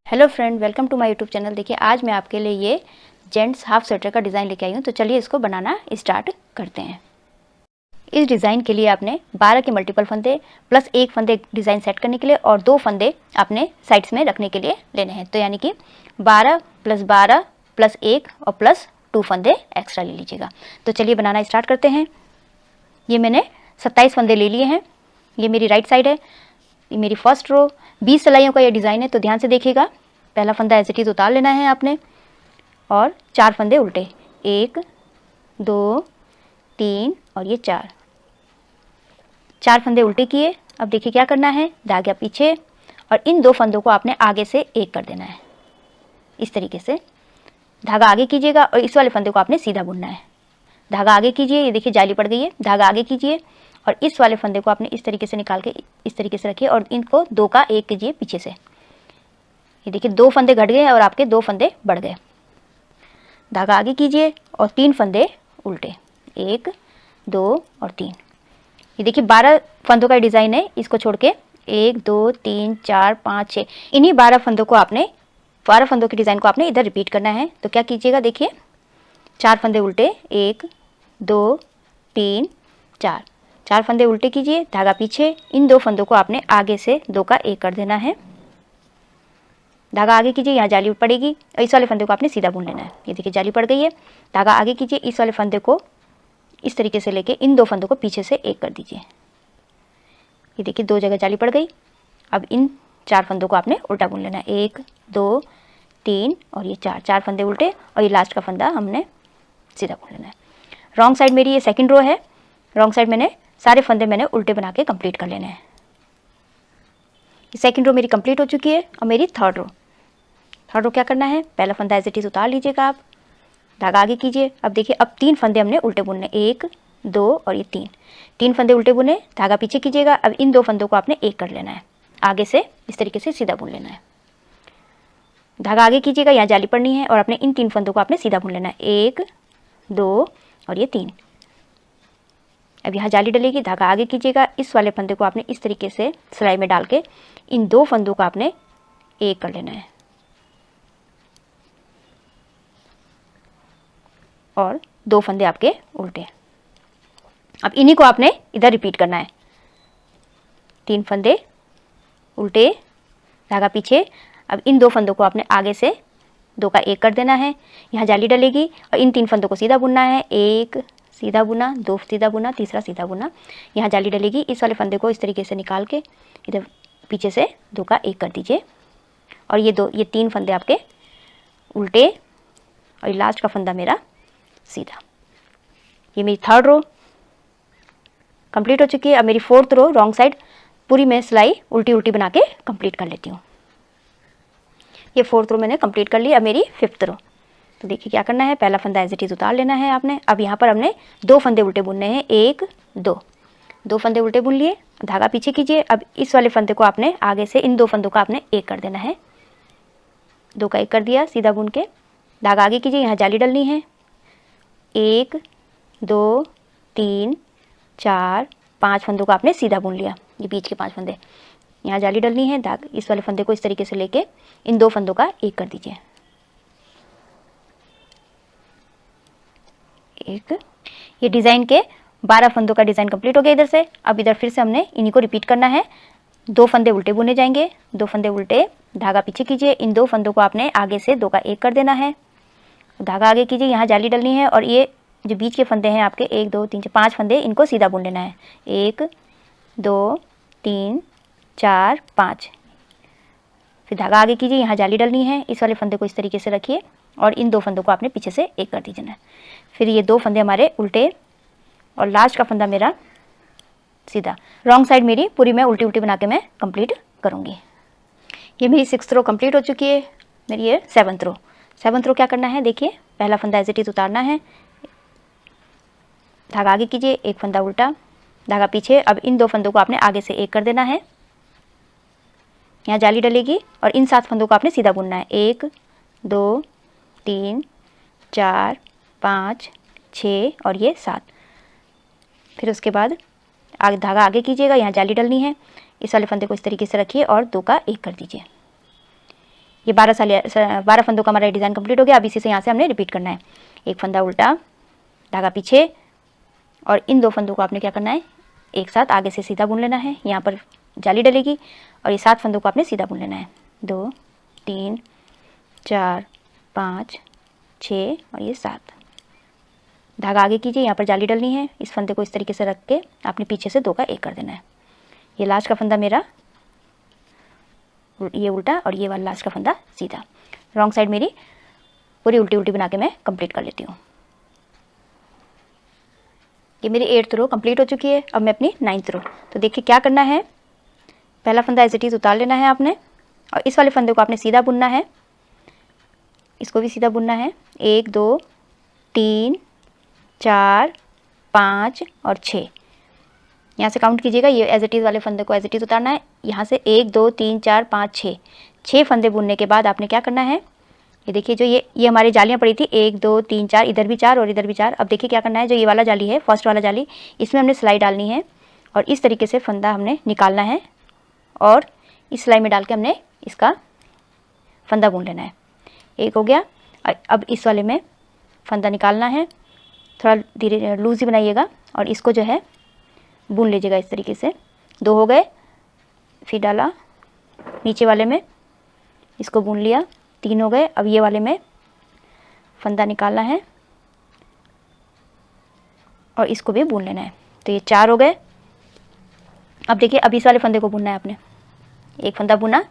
Hello friend, welcome to my YouTube channel. देखिए आज मैं आपके लिए ये जेंट्स हाफ स्वेटर का डिज़ाइन लेके आई हूँ। तो चलिए इसको बनाना स्टार्ट करते हैं। इस डिज़ाइन के लिए आपने 12 के मल्टीपल फंदे प्लस एक फंदे डिज़ाइन सेट करने के लिए और 2 फंदे आपने साइड्स में रखने के लिए लेने हैं। तो यानी कि 12 + 12 + 1 और प्लस 2 फंदे एक्स्ट्रा ले लीजिएगा। तो चलिए बनाना स्टार्ट करते हैं। ये मैंने 27 फंदे ले लिए हैं। ये मेरी राइट साइड है, ये मेरी फर्स्ट रो। 20 सिलाइयों का ये डिज़ाइन है, तो ध्यान से देखिएगा। पहला फंदा एज इट इज़ उतार लेना है आपने और 4 फंदे उल्टे, 1 2 3 और ये 4 फंदे उल्टे किए। अब देखिए क्या करना है, धागा पीछे और इन 2 फंदों को आपने आगे से एक कर देना है। इस तरीके से धागा आगे कीजिएगा और इस वाले फंदे को आपने सीधा बुनना है। धागा आगे कीजिए, ये देखिए जाली पड़ गई है। धागा आगे कीजिए और इस वाले फंदे को आपने इस तरीके से निकाल के इस तरीके से रखिए और इनको 2 का 1 कीजिए पीछे से। ये देखिए 2 फंदे घट गए और आपके 2 फंदे बढ़ गए। धागा आगे कीजिए और 3 फंदे उल्टे, 1 2 और 3। ये देखिए 12 फंदों का डिज़ाइन है, इसको छोड़ के 1 2 3 4 5 6 इन्हीं 12 फंदों को आपने 12 फंदों के डिज़ाइन को आपने इधर रिपीट करना है। तो क्या कीजिएगा, देखिए 4 फंदे उल्टे, 1 2 3 4 फंदे उल्टे कीजिए, धागा पीछे। इन 2 फंदों को आपने आगे से 2 का 1 कर देना है। धागा आगे कीजिए, यहाँ जाली पड़ेगी और इस वाले फंदे को आपने सीधा बुन लेना है। ये देखिए जाली पड़ गई है। धागा आगे कीजिए, इस वाले फंदे को इस तरीके से लेके इन 2 फंदों को पीछे से 1 कर दीजिए। ये देखिए 2 जगह जाली पड़ गई। अब इन 4 फंदों को आपने उल्टा बुन लेना है, 1 2 3 और ये 4 फंदे उल्टे और ये लास्ट का फंदा हमने सीधा बुन लेना है। रॉन्ग साइड मेरी ये सेकंड रो है। रॉन्ग साइड मैंने सारे फंदे मैंने उल्टे बना के कंप्लीट कर लेने हैं। सेकंड रो मेरी कंप्लीट हो चुकी है और मेरी थर्ड रो क्या करना है, पहला फंदा एज इट इज़ उतार लीजिएगा आप, धागा आगे कीजिए। अब देखिए अब 3 फंदे हमने उल्टे बुनने, 1 2 और ये 3 फंदे उल्टे बुने, धागा पीछे कीजिएगा। अब इन 2 फंदों को आपने 1 कर लेना है, आगे से इस तरीके से सीधा बुन लेना है। धागा आगे कीजिएगा, यहाँ जाली पड़नी है और अपने इन 3 फंदों को आपने सीधा बुन लेना है, 1 2 और ये 3। अब यहाँ जाली डलेगी, धागा आगे कीजिएगा, इस वाले फंदे को आपने इस तरीके से सिलाई में डाल के इन 2 फंदों को आपने 1 कर लेना है और 2 फंदे आपके उल्टे। अब इन्हीं को आपने इधर रिपीट करना है, 3 फंदे उल्टे, धागा पीछे। अब इन 2 फंदों को आपने आगे से 2 का 1 कर देना है। यहाँ जाली डलेगी और इन 3 फंदों को सीधा बुनना है, 1 सीधा बुना, 2 सीधा बुना, तीसरा सीधा बुना। यहाँ जाली डलेगी, इस वाले फंदे को इस तरीके से निकाल के इधर पीछे से 2 का 1 कर दीजिए और ये 3 फंदे आपके उल्टे और ये लास्ट का फंदा मेरा सीधा। ये मेरी थर्ड रो कंप्लीट हो चुकी है। अब मेरी फोर्थ रो रॉन्ग साइड पूरी मैं सिलाई उल्टी उल्टी बना के कंप्लीट कर लेती हूँ। ये फोर्थ रो मैंने कंप्लीट कर ली। अब मेरी फिफ्थ रो, तो देखिए क्या करना है, पहला फंदा एज इट इज़ उतार लेना है आपने। अब यहाँ पर हमने 2 फंदे उल्टे बुनने हैं, 1 2 फंदे उल्टे बुन लिए, धागा पीछे कीजिए। अब इस वाले फंदे को आपने आगे से इन 2 फंदों का आपने 1 कर देना है, 2 का 1 कर दिया सीधा बुन के। धागा आगे कीजिए, यहाँ जाली डलनी है, 1 2 3 4 5 फंदों को आपने सीधा बुन लिया। ये बीच के 5 फंदे, यहाँ जाली डलनी है, धागा इस वाले फंदे को इस तरीके से लेके इन 2 फंदों का 1 कर दीजिए। 1 ये डिज़ाइन के 12 फंदों का डिज़ाइन कंप्लीट हो गया इधर से। अब इधर फिर से हमने इन्हीं को रिपीट करना है, 2 फंदे उल्टे बुने जाएंगे, 2 फंदे उल्टे, धागा पीछे कीजिए, इन 2 फंदों को आपने आगे से 2 का 1 कर देना है, धागा आगे कीजिए, यहाँ जाली डलनी है और ये जो बीच के फंदे हैं आपके 1 2 3 5 फंदे, इनको सीधा बुन लेना है, 1 2 3 4 5। फिर धागा आगे कीजिए, यहाँ जाली डलनी है, इस वाले फंदे को इस तरीके से रखिए और इन 2 फंदों को आपने पीछे से 1 कर दीजिए। फिर ये 2 फंदे हमारे उल्टे और लास्ट का फंदा मेरा सीधा। रॉन्ग साइड मेरी पूरी मैं उल्टी उल्टी बना के मैं कंप्लीट करूँगी। ये मेरी 6th रो कंप्लीट हो चुकी है। मेरी ये 7th रो क्या करना है, देखिए पहला फंदा एज इट इज़ उतारना है, धागा आगे कीजिए, 1 फंदा उल्टा, धागा पीछे। अब इन 2 फंदों को आपने आगे से 1 कर देना है, यहाँ जाली डलेगी और इन 7 फंदों को आपने सीधा बुनना है, 1 2 3 4 5 6 और ये 7। फिर उसके बाद आगे धागा आगे कीजिएगा, यहाँ जाली डलनी है, इस वाले फंदे को इस तरीके से रखिए और 2 का 1 कर दीजिए। ये 12 फंदों का हमारा डिज़ाइन कंप्लीट हो गया। अब इसी से यहाँ से हमने रिपीट करना है। एक फंदा उल्टा, धागा पीछे, और इन 2 फंदों को आपने क्या करना है, एक साथ आगे से सीधा बुन लेना है। यहाँ पर जाली डलेगी और ये 7 फंदों को आपने सीधा बुन लेना है। 2 3 4 5 6 और ये 7। धागा आगे कीजिए, यहाँ पर जाली डलनी है। इस फंदे को इस तरीके से रख के आपने पीछे से 2 का 1 कर देना है। ये लास्ट का फंदा मेरा ये उल्टा और ये वाला लास्ट का फंदा सीधा। रॉन्ग साइड मेरी पूरी उल्टी उल्टी बना के मैं कंप्लीट कर लेती हूँ। ये मेरी 8th रो कंप्लीट हो चुकी है। अब मैं अपनी 9th रो, तो देखिए क्या करना है। पहला फंदा एज इट इज़ उतार लेना है आपने, और इस वाले फंदे को आपने सीधा बुनना है। इसको भी सीधा बुनना है। 1 2 3 4 5 और 6। यहाँ से काउंट कीजिएगा। ये एज इट इज़ वाले फंदे को एज इट इज़ उतारना है। यहाँ से 1 2 3 4 5 6 फंदे बुनने के बाद आपने क्या करना है, ये देखिए जो ये हमारी जालियाँ पड़ी थी 1 2 3 4, इधर भी 4 और इधर भी 4। अब देखिए क्या करना है, जो ये वाला जाली है, फर्स्ट वाला जाली, इसमें हमने सिलाई डालनी है और इस तरीके से फंदा हमने निकालना है और इस सिलाई में डाल के हमने इसका फंदा बुन लेना है। एक हो गया। अब इस वाले में फंदा निकालना है, थोड़ा धीरे लूज ही बनाइएगा और इसको जो है बुन लीजिएगा इस तरीके से। 2 हो गए, फिर डाला नीचे वाले में, इसको बुन लिया। 3 हो गए। अब ये वाले में फंदा निकालना है और इसको भी बुन लेना है। तो ये 4 हो गए। अब देखिए अब इस वाले फंदे को बुनना है आपने। एक फंदा बुना,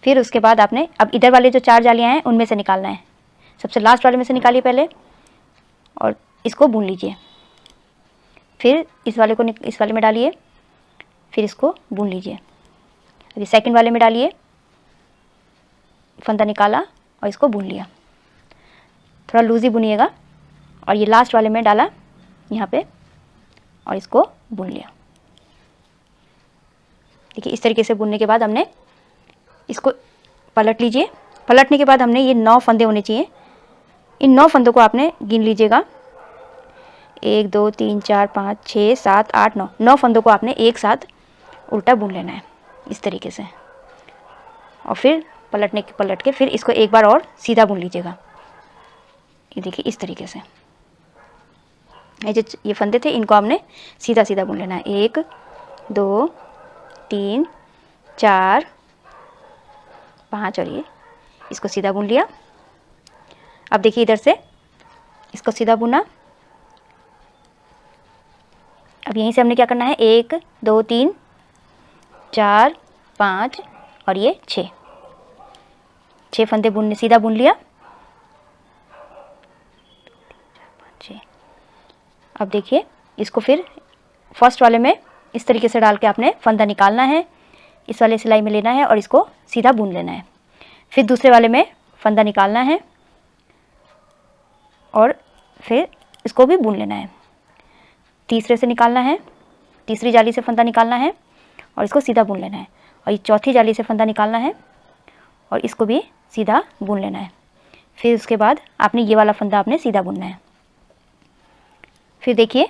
फिर उसके बाद आपने अब इधर वाले जो 4 जालियाँ हैं उनमें से निकालना है। सबसे लास्ट वाले में से निकालिए पहले और इसको बुन लीजिए। फिर इस वाले को इस वाले में डालिए, फिर इसको बुन लीजिए। अभी सेकंड वाले में डालिए, फंदा निकाला और इसको बुन लिया। थोड़ा लूज ही बुनिएगा। और ये लास्ट वाले में डाला यहाँ पे और इसको बुन लिया। देखिए इस तरीके से बुनने के बाद हमने इसको पलट लीजिए। पलटने के बाद हमने ये 9 फंदे होने चाहिए। इन 9 फंदों को आपने गिन लीजिएगा। 1 2 3 4 5 6 7 8 9 9 फंदों को आपने एक साथ उल्टा बुन लेना है इस तरीके से। और फिर पलट के फिर इसको एक बार और सीधा बुन लीजिएगा। ये देखिए इस तरीके से। ये फंदे थे, इनको हमने सीधा सीधा बुन लेना है। 1 2 3 4 5 और ये इसको सीधा बुन लिया। अब देखिए इधर से इसको सीधा बुना। अब यहीं से हमने क्या करना है, 1 2 3 4 5 और ये 6 फंदे बुनने सीधा बुन लिया। अब देखिए इसको फिर फर्स्ट वाले में इस तरीके से डाल के आपने फंदा निकालना है, इस वाले सिलाई में लेना है और इसको सीधा बुन लेना है। फिर दूसरे वाले में फंदा निकालना है और फिर इसको भी बुन लेना है। तीसरे से निकालना है, तीसरी जाली से फंदा निकालना है और इसको सीधा बुन लेना है। और ये चौथी जाली से फंदा निकालना है और इसको भी सीधा बुन लेना है। फिर उसके बाद आपने ये वाला फंदा आपने सीधा बुनना है। फिर देखिए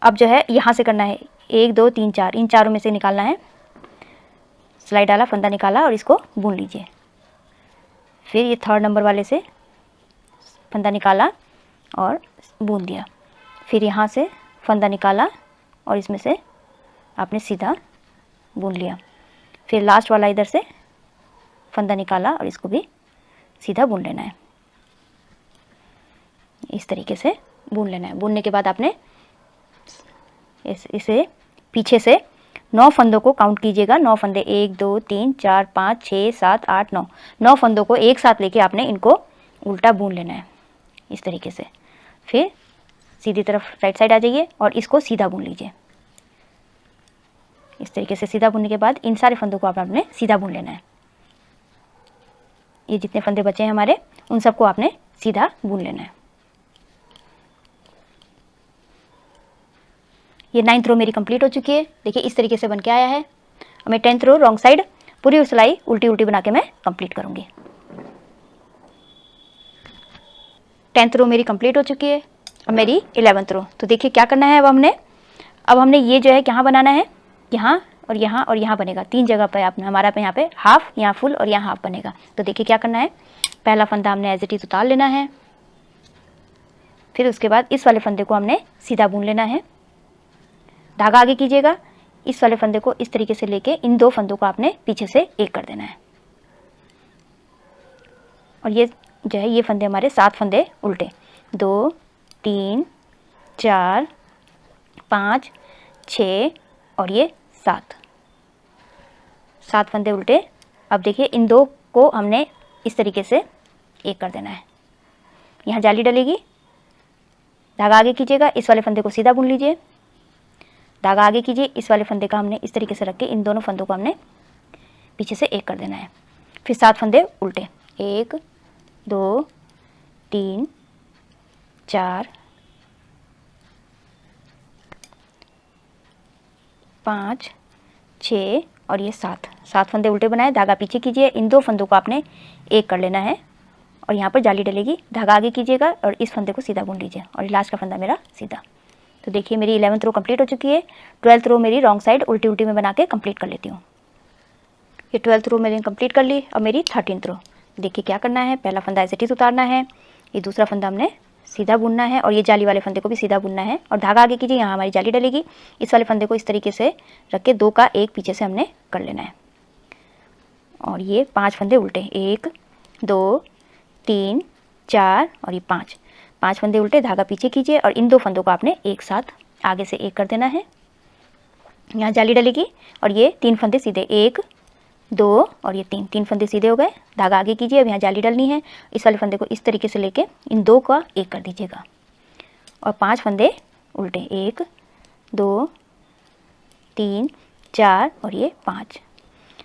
अब जो है यहाँ से करना है, 1 2 3 4 इन चारों में से निकालना है। सिलाई डाला, फंदा निकाला और इसको बुन लीजिए। फिर ये 3rd नंबर वाले से फंदा निकाला और बुन दिया। फिर यहाँ से फंदा निकाला और इसमें से आपने सीधा बुन लिया। फिर लास्ट वाला इधर से फंदा निकाला और इसको भी सीधा बुन लेना है। इस तरीके से बुन लेना है। बुनने के बाद आपने इसे पीछे से 9 फंदों को काउंट कीजिएगा। 9 फंदे 1 2 3 4 5 6 7 8 9 9 फंदों को एक साथ लेके आपने इनको उल्टा बुन लेना है इस तरीके से। फिर सीधी तरफ राइट साइड आ जाइए और इसको सीधा बुन लीजिए। इस तरीके से सीधा बुनने के बाद इन सारे फंदों को आपने सीधा बुन लेना है। ये जितने फंदे बचे हैं हमारे उन सबको आपने सीधा बुन लेना है। ये 9th रो मेरी कंप्लीट हो चुकी है। देखिए इस तरीके से बन के आया है। अब मैं 10th रो रॉन्ग साइड पूरी सिलाई उल्टी उल्टी बना के मैं कंप्लीट करूँगी। 10th रो मेरी कंप्लीट हो चुकी है। अब मेरी 11th रो। तो देखिए क्या करना है अब हमने ये जो है यहाँ बनाना है, यहाँ और यहाँ बनेगा। 3 जगह पे आपने हमारा पे यहाँ पे हाफ, यहाँ फुल और यहाँ हाफ बनेगा। तो देखिए क्या करना है, पहला फंदा हमने एज इट इज उतार लेना है, फिर उसके बाद इस वाले फंदे को हमने सीधा बुन लेना है। धागा आगे कीजिएगा, इस वाले फंदे को इस तरीके से लेके इन 2 फंदों को आपने पीछे से एक कर देना है। और ये जो है ये फंदे हमारे 7 फंदे उल्टे, 2 3 4 5 6 और ये 7 फंदे उल्टे। अब देखिए इन 2 को हमने इस तरीके से एक कर देना है। यहाँ जाली डलेगी, धागा आगे कीजिएगा, इस वाले फंदे को सीधा बुन लीजिए, धागा आगे कीजिए, इस वाले फंदे का हमने इस तरीके से रख के इन दोनों फंदों को हमने पीछे से एक कर देना है। फिर 7 फंदे उल्टे, 1 2 3 4 5 6 और ये 7 फंदे उल्टे बनाए, धागा पीछे कीजिए, इन 2 फंदों को आपने एक कर लेना है और यहाँ पर जाली डलेगी, धागा आगे कीजिएगा और इस फंदे को सीधा बुन लीजिए और लास्ट का फंदा मेरा सीधा। तो देखिए मेरी 11th रो कंप्लीट हो चुकी है। 12th रो मेरी रॉन्ग साइड उल्टी उल्टी में बना के कंप्लीट कर लेती हूँ। ये 12th रो मैंने कंप्लीट कर ली। अब मेरी 13th रो, देखिए क्या करना है, पहला फंदा एज इट इज उतारना है, ये दूसरा फंदा हमने सीधा बुनना है और ये जाली वाले फंदे को भी सीधा बुनना है और धागा आगे कीजिए, यहाँ हमारी जाली डलेगी, इस वाले फंदे को इस तरीके से रख के 2 का 1 पीछे से हमने कर लेना है। और ये 5 फंदे उल्टे, 1 2 3 4 और ये 5 फंदे उल्टे, धागा पीछे कीजिए और इन 2 फंदों को आपने एक साथ आगे से एक कर देना है। यहाँ जाली डलेगी और ये 3 फंदे सीधे, 1 2 और ये 3 फंदे सीधे हो गए, धागा आगे कीजिए। अब यहाँ जाली डलनी है, इस वाले फंदे को इस तरीके से लेके इन 2 का एक कर दीजिएगा और 5 फंदे उल्टे, 1 2 3 4 और ये 5,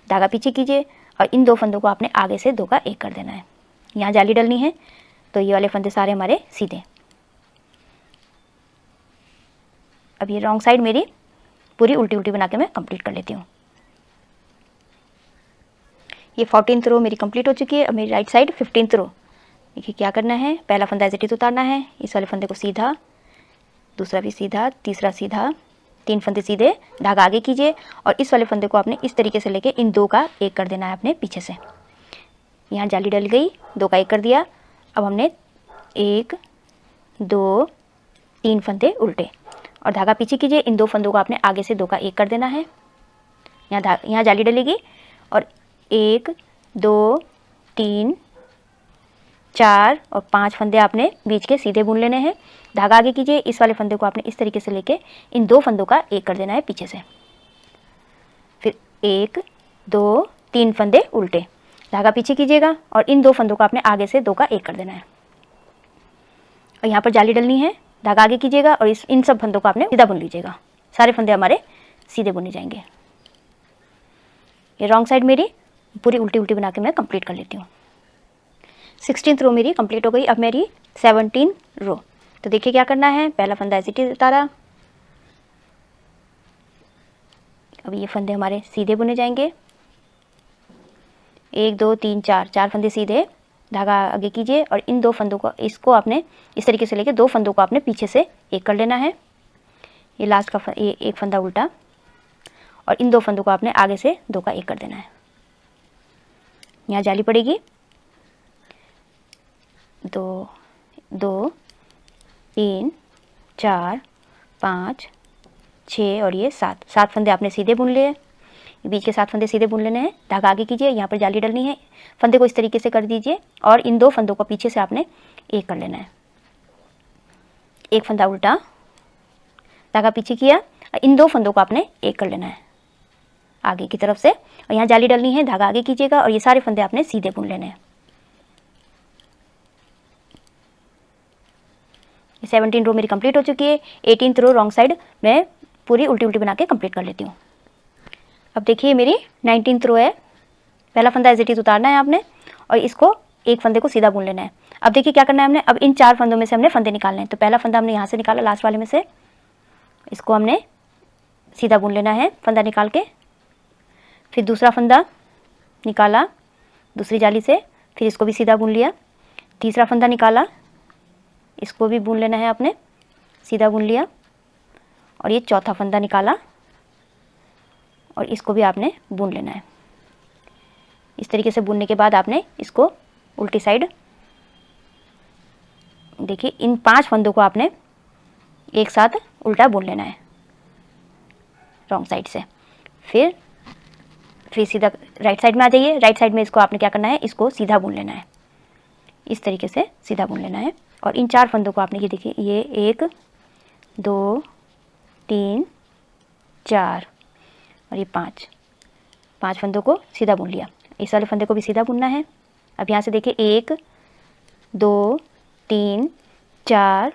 धागा पीछे कीजिए और इन 2 फंदों को आपने आगे से 2 का एक कर देना है। यहाँ जाली डलनी है, तो ये वाले फंदे सारे हमारे सीधे। अब ये रॉन्ग साइड मेरी पूरी उल्टी उल्टी बना के मैं कंप्लीट कर लेती हूँ। ये 14th रो मेरी कंप्लीट हो चुकी है। अब मेरी राइट साइड 15th रो, देखिए क्या करना है, पहला फंदा एज इट इज उतारना है, इस वाले फंदे को सीधा, दूसरा भी सीधा, तीसरा सीधा, 3 फंदे सीधे, धागा आगे कीजिए और इस वाले फंदे को आपने इस तरीके से लेके इन 2 का एक कर देना है अपने पीछे से। यहाँ जाली डल गई, 2 का एक कर दिया। अब हमने 1 2 3 फंदे उल्टे और धागा पीछे कीजिए, इन 2 फंदों को आपने आगे से 2 का एक कर देना है। यहाँ जाली डलेगी और 1 2 3 4 और 5 फंदे आपने बीच के सीधे बुन लेने हैं, धागा आगे कीजिए, इस वाले फंदे को आपने इस तरीके से लेके इन 2 फंदों का एक कर देना है पीछे से। फिर 1 2 3 फंदे उल्टे, धागा पीछे कीजिएगा और इन 2 फंदों को आपने आगे से 2 का एक कर देना है और यहाँ पर जाली डलनी है, धागा आगे कीजिएगा और इन सब फंदों को आपने सीधा बुन लीजिएगा, सारे फंदे हमारे सीधे बुने जाएंगे। ये रॉन्ग साइड मेरी पूरी उल्टी उल्टी बना के मैं कंप्लीट कर लेती हूँ। 16th रो मेरी कंप्लीट हो गई। अब मेरी 17 रो, तो देखिए क्या करना है, पहला फंदा एज इट इज उतारा, अब ये फंदे हमारे सीधे बुने जाएंगे, 1 2 3 4 फंदे सीधे, धागा आगे कीजिए और इन 2 फंदों को इसको आपने इस तरीके से लेके 2 फंदों को आपने पीछे से एक कर लेना है। ये लास्ट का ये एक फंदा उल्टा और इन 2 फंदों को आपने आगे से 2 का एक कर देना है। यहाँ जाली पड़ेगी, 2 2 3 4 5 6 और ये 7 फंदे आपने सीधे बुन लिए, बीच के 7 फंदे सीधे बुन लेने हैं, धागा आगे कीजिए, यहाँ पर जाली डलनी है, फंदे को इस तरीके से कर दीजिए और इन 2 फंदों को पीछे से आपने एक कर लेना है। एक फंदा उल्टा, धागा पीछे किया, इन 2 फंदों को आपने एक कर लेना है आगे की तरफ से और यहाँ जाली डलनी है, धागा आगे कीजिएगा और ये सारे फंदे आपने सीधे बुन लेने हैं। 17 रो मेरी कंप्लीट हो चुकी है। 18th रो रॉन्ग साइड मैं पूरी उल्टी उल्टी बना के कंप्लीट कर लेती हूँ। अब देखिए मेरी 19th रो है, पहला फंदा एज इट इज उतारना है आपने और इसको एक फंदे को सीधा बुन लेना है। अब देखिए क्या करना है हमने, अब इन 4 फंदों में से हमने फंदे निकालने हैं। तो पहला फंदा हमने यहाँ से निकाला, लास्ट वाले में से, इसको हमने सीधा बुन लेना है फंदा निकाल के। फिर दूसरा फंदा निकाला दूसरी जाली से, फिर इसको भी सीधा बुन लिया। तीसरा फंदा निकाला, इसको भी बुन लेना है आपने, सीधा बुन लिया। और ये चौथा फंदा निकाला और इसको भी आपने बुन लेना है। इस तरीके से बुनने के बाद आपने इसको उल्टी साइड, देखिए इन 5 फंदों को आपने एक साथ उल्टा बुन लेना है रॉन्ग साइड से। फिर सीधा राइट साइड में आ जाइए। राइट साइड में इसको आपने क्या करना है, इसको सीधा बुन लेना है। इस तरीके से सीधा बुन लेना है। और इन 4 फंदों को आपने, ये देखिए, ये 1 2 3 4 और ये 5 फंदों को सीधा बुन लिया। इस वाले फंदे को भी सीधा बुनना है। अब यहाँ से देखिए 1 2 3 4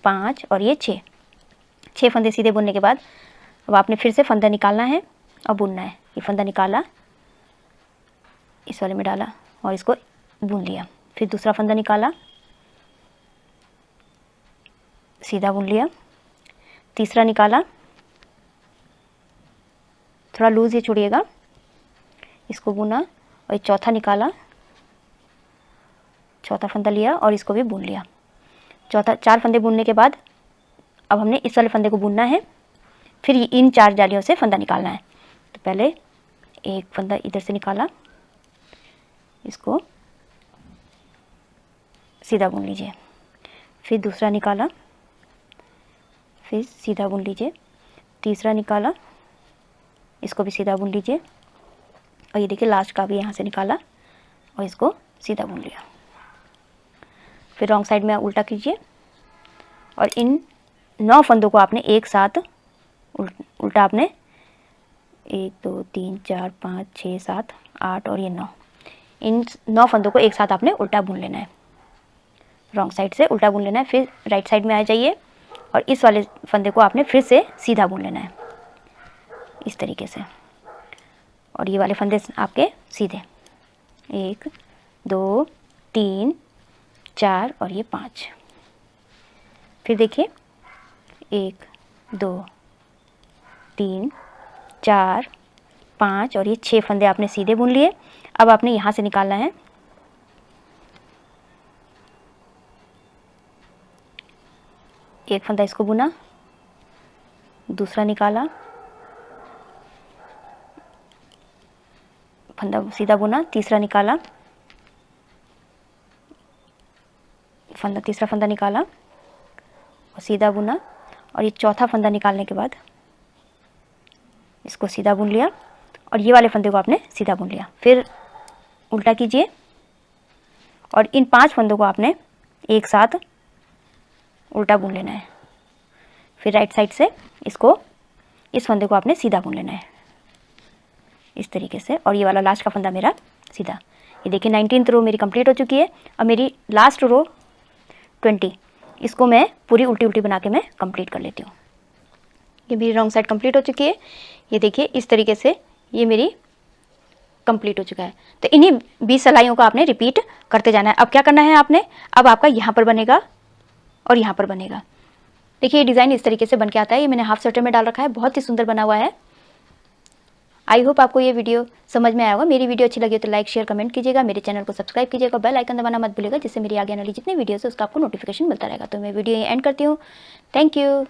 5 और ये 6 फंदे सीधे बुनने के बाद अब आपने फिर से फंदा निकालना है और बुनना है। ये फंदा निकाला, इस वाले में डाला और इसको बुन लिया। फिर दूसरा फंदा निकाला, सीधा बुन लिया। तीसरा निकाला, थोड़ा लूज ही छोड़िएगा, इसको बुना। और चौथा निकाला, चौथा फंदा लिया और इसको भी बुन लिया। 4 फंदे बुनने के बाद अब हमने इस वाले फंदे को बुनना है। फिर इन 4 जालियों से फंदा निकालना है। तो पहले एक फंदा इधर से निकाला, इसको सीधा बुन लीजिए। फिर दूसरा निकाला, फिर सीधा बुन लीजिए। तीसरा निकाला, इसको भी सीधा बुन लीजिए। और ये देखिए लास्ट का भी यहाँ से निकाला और इसको सीधा बुन लिया। फिर रॉन्ग साइड में उल्टा कीजिए और इन 9 फंदों को आपने एक साथ उल्टा, आपने 1 2 3 4 5 6 7 8 और ये 9, इन 9 फंदों को एक साथ आपने उल्टा बुन लेना है। रॉन्ग साइड से उल्टा बुन लेना है। फिर राइट साइड में आ जाइए और इस वाले फंदे को आपने फिर से सीधा बुन लेना है इस तरीके से। और ये वाले फंदे आपके सीधे, 1 2 3 4 और ये 5। फिर देखिए 1 2 3 4 5 और ये 6 फंदे आपने सीधे बुन लिए। अब आपने यहाँ से निकालना है, एक फंदा इसको बुना, दूसरा निकाला, फंदा सीधा बुना, तीसरा निकाला, तीसरा फंदा निकाला और सीधा बुना। और ये चौथा फंदा निकालने के बाद इसको सीधा बुन लिया और ये वाले फंदे को आपने सीधा बुन लिया। फिर उल्टा कीजिए और इन 5 फंदों को आपने एक साथ उल्टा बुन लेना है। फिर राइट साइड से इस फंदे को आपने सीधा बुन लेना है इस तरीके से। और ये वाला लास्ट का फंदा मेरा सीधा। ये देखिए 19th रो मेरी कंप्लीट हो चुकी है। अब मेरी लास्ट रो 20, इसको मैं पूरी उल्टी उल्टी बना के मैं कंप्लीट कर लेती हूँ। ये मेरी रॉन्ग साइड कंप्लीट हो चुकी है। ये देखिए इस तरीके से ये मेरी कंप्लीट हो चुका है। तो इन्हीं 20 सिलाइयों का आपने रिपीट करते जाना है। अब क्या करना है आपने, अब आपका यहाँ पर बनेगा और यहाँ पर बनेगा। देखिए ये डिज़ाइन इस तरीके से बन के आता है। ये मैंने हाफ स्वेटर में डाल रखा है, बहुत ही सुंदर बना हुआ है। आई होप आपको ये वीडियो समझ में आया होगा। मेरी वीडियो अच्छी लगी तो लाइक शेयर कमेंट कीजिएगा, मेरे चैनल को सब्सक्राइब कीजिएगा, बेल आइकन दबाना मत भूलिएगा, जिससे मेरी आगे आने वाली जितनी वीडियोस है उसका आपको नोटिफिकेशन मिलता रहेगा। तो मैं वीडियो एंड करती हूँ। Thank you.